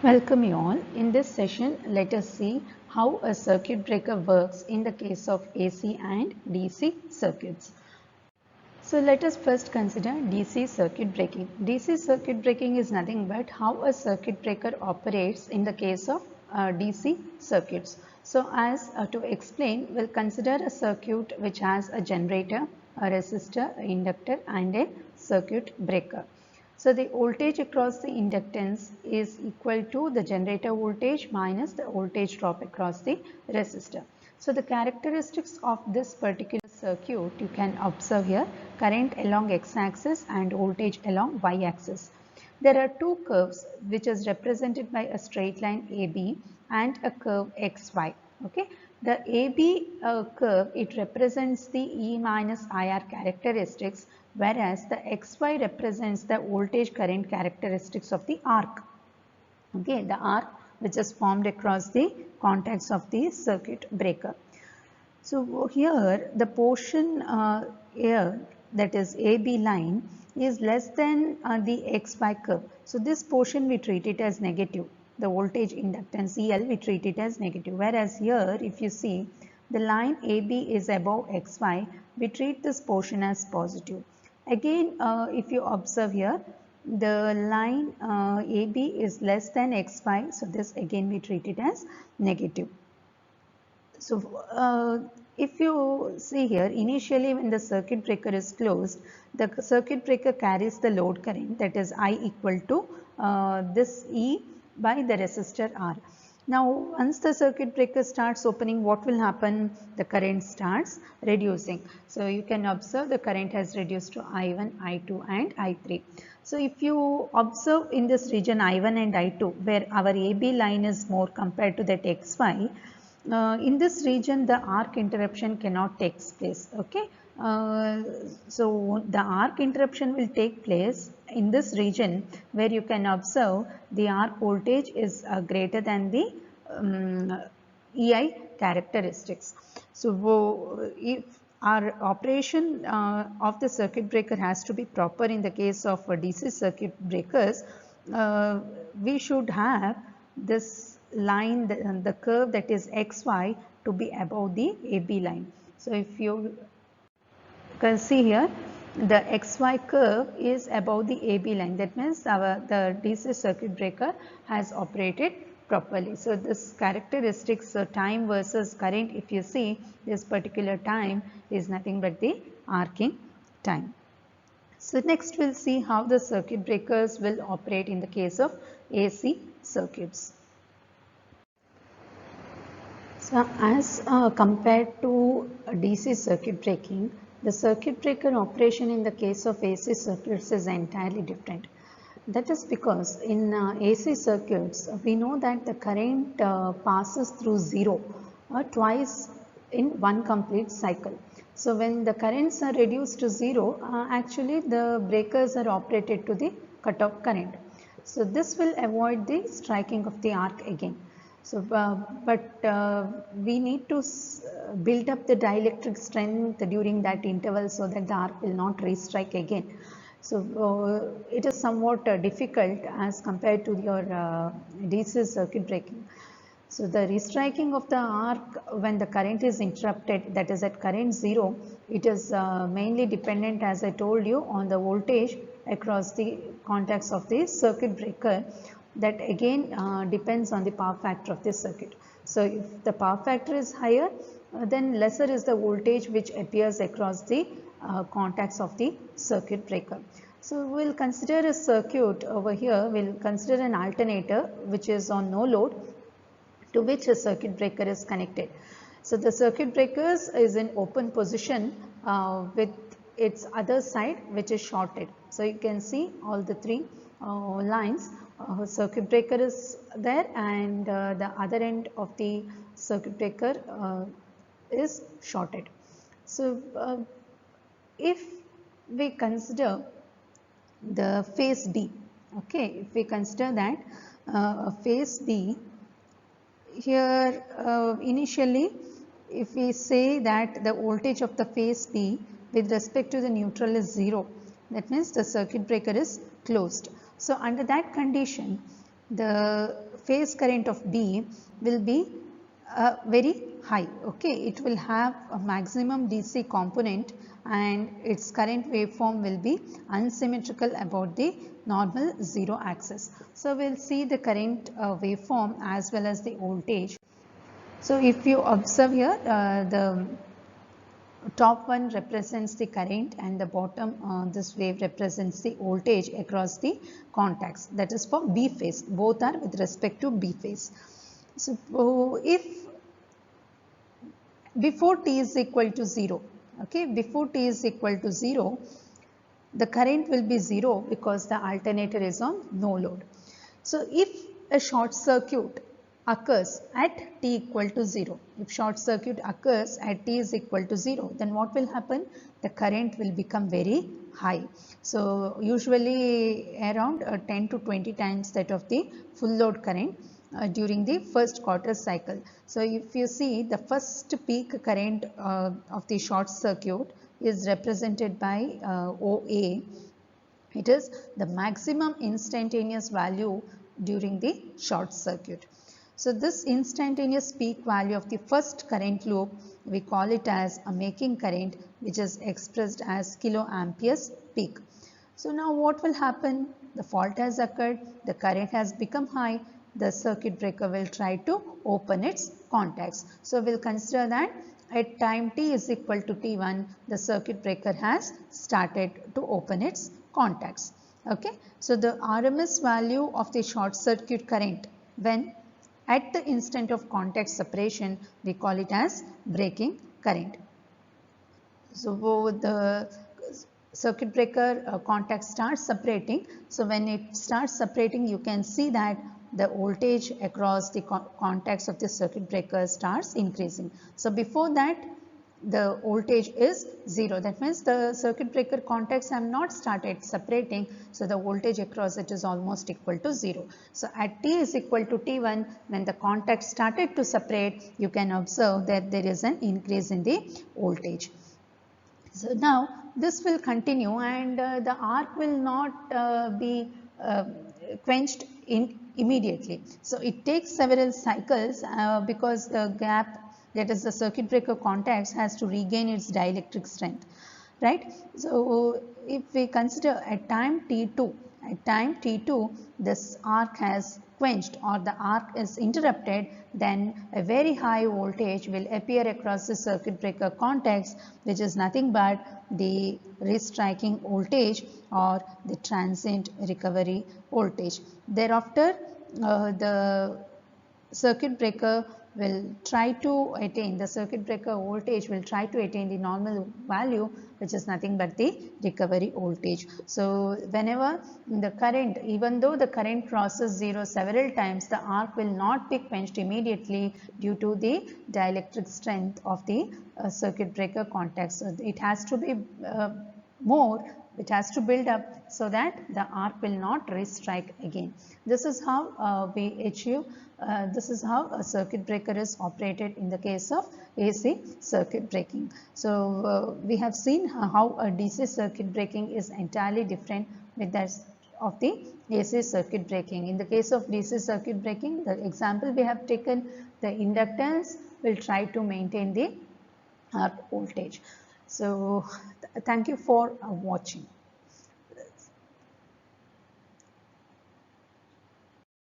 Welcome you all. In this session, let us see how a circuit breaker works in the case of AC and DC circuits. So let us first consider DC circuit breaking. DC circuit breaking is nothing but how a circuit breaker operates in the case of DC circuits. So as to explain, we'll consider a circuit which has a generator, a resistor, an inductor and a circuit breaker. So the voltage across the inductance is equal to the generator voltage minus the voltage drop across the resistor. So the characteristics of this particular circuit you can observe here: current along x-axis and voltage along y-axis. There are two curves which is represented by a straight line AB and a curve XY. Okay, the AB curve, it represents the E minus IR characteristics, whereas the XY represents the voltage current characteristics of the arc. Okay, the arc which is formed across the contacts of the circuit breaker. So here the portion here, that is AB line, is less than the XY curve. So this portion we treat it as negative. The voltage inductance EL we treat it as negative. Whereas here if you see the line AB is above XY, we treat this portion as positive. Again if you observe here, the line AB is less than XY, so this again we treat it as negative. So if you see here, initially when the circuit breaker is closed, the circuit breaker carries the load current, that is I equal to this E by the resistor R. Now once the circuit breaker starts opening, what will happen? The current starts reducing. So you can observe the current has reduced to I1, I2 and I3. So if you observe in this region I1 and I2, where our AB line is more compared to that XY, in this region the arc interruption cannot take place. Okay, so the arc interruption will take place in this region where you can observe the arc voltage is greater than the EI characteristics. So if our operation of the circuit breaker has to be proper in the case of DC circuit breakers, we should have this line, the curve, that is XY, to be above the AB line. So if you can see here, the XY curve is above the AB line. That means the DC circuit breaker has operated properly. So this characteristics, time versus current, if you see, this particular time is nothing but the arcing time. So next we'll see how the circuit breakers will operate in the case of AC circuits. So as compared to DC circuit breaking, the circuit breaker operation in the case of AC circuits is entirely different. That is because in AC circuits, we know that the current passes through zero twice in one complete cycle. So when the currents are reduced to zero, actually the breakers are operated to the cutoff current. So this will avoid the striking of the arc again. So, we need to build up the dielectric strength during that interval so that the arc will not restrike again. So, it is somewhat difficult as compared to your DC circuit breaking. So, the restriking of the arc when the current is interrupted, that is at current zero, it is mainly dependent, as I told you, on the voltage across the contacts of the circuit breaker. That again depends on the power factor of this circuit. So if the power factor is higher, then lesser is the voltage which appears across the contacts of the circuit breaker. So we will consider a circuit over here. We will consider an alternator which is on no load, to which a circuit breaker is connected. So the circuit breaker is in open position with its other side which is shorted. So you can see all the three lines. Circuit breaker is there, and the other end of the circuit breaker is shorted. So if we consider the phase D, Okay, if we consider that phase B, here initially if we say that the voltage of the phase B with respect to the neutral is 0, that means the circuit breaker is closed. So under that condition, the phase current of B will be very high. Okay, it will have a maximum DC component and its current waveform will be unsymmetrical about the normal zero axis. So we'll see the current waveform as well as the voltage. So if you observe here, the top one represents the current and the bottom this wave represents the voltage across the contacts. That is for B phase. Both are with respect to B phase. So if before t is equal to 0, okay, before t is equal to 0, the current will be 0 because the alternator is on no load. So if a short circuit occurs at t equal to 0, if short circuit occurs at t is equal to 0, then what will happen? The current will become very high. So usually around 10 to 20 times that of the full load current during the first quarter cycle. So if you see, the first peak current of the short circuit is represented by OA. It is the maximum instantaneous value during the short circuit. So this instantaneous peak value of the first current loop, we call it as a making current, which is expressed as kiloamperes peak. So now what will happen? The fault has occurred, the current has become high, the circuit breaker will try to open its contacts. So we'll consider that at time t is equal to t1, the circuit breaker has started to open its contacts. Okay, so the RMS value of the short circuit current when at the instant of contact separation, we call it as breaking current. So the circuit breaker contact starts separating. So when it starts separating, you can see that the voltage across the contacts of the circuit breaker starts increasing. So before that, the voltage is 0. That means the circuit breaker contacts have not started separating. So the voltage across it is almost equal to 0. So at t is equal to t1, when the contacts started to separate, you can observe that there is an increase in the voltage. So now this will continue and the arc will not be quenched immediately. So it takes several cycles because the gap, that is the circuit breaker contacts, has to regain its dielectric strength, right? So if we consider at time t2, this arc has quenched or the arc is interrupted, then a very high voltage will appear across the circuit breaker contacts, which is nothing but the restriking voltage or the transient recovery voltage. Thereafter, the circuit breaker will try to attain, the circuit breaker voltage will try to attain the normal value, which is nothing but the recovery voltage. So whenever the current, even though the current crosses 0 several times, the arc will not be quenched immediately due to the dielectric strength of the circuit breaker contacts. So it has to be it has to build up so that the arc will not restrike again. This is how we achieve, this is how a circuit breaker is operated in the case of AC circuit breaking. So we have seen how a DC circuit breaking is entirely different with that of the AC circuit breaking. In the case of DC circuit breaking, the example we have taken, the inductance will try to maintain the arc voltage. So thank you for watching.